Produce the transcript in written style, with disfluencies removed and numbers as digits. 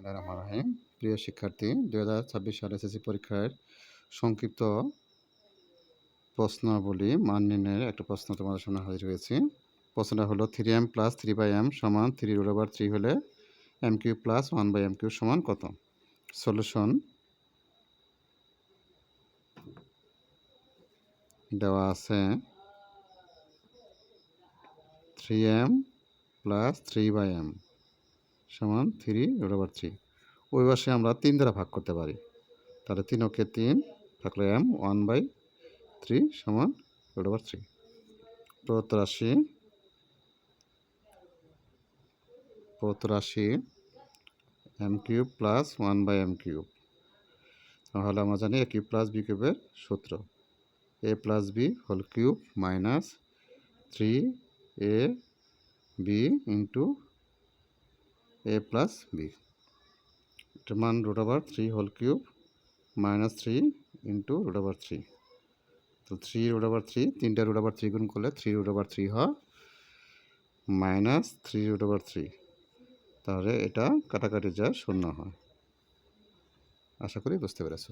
বিসমিল্লাহির রহমানির রহিম। প্রিয় শিক্ষার্থী, 2026 সালে এসএসসি পরীক্ষার সংক্ষিপ্ত প্রশ্নাবলী মান নির্ণয়ের একটা প্রশ্ন তোমাদের সামনে হাজির হয়েছি। প্রশ্নটা হলো 3m + 3/m সমান 3√3 হলে m³ + 1/m³ সমান কত? সলিউশন দেওয়া আছে 3m + 3/m সমান 3√3। ওই পাশে আমরা 3 দ্বারা ভাগ করতে পারি। তাহলে 3 ওকে 3 থাকলে m 1/3 সমান √3। প্রদত্ত রাশি m³ + 1/m³। তাহলে আমরা জানি a³ + b³ এর সূত্র a + b whole cube minus 3ab into a + b। এটার মান √3 হোল কিউব মাইনাস 3 ইন্টু √3। তো 3√3 তিনটা √3 গুণ করলে 3√3 হয় মাইনাস 3√3। তাহলে এটা কাটাকাটি যা শূন্য হয়। আশা করি বুঝতে পেরেছো।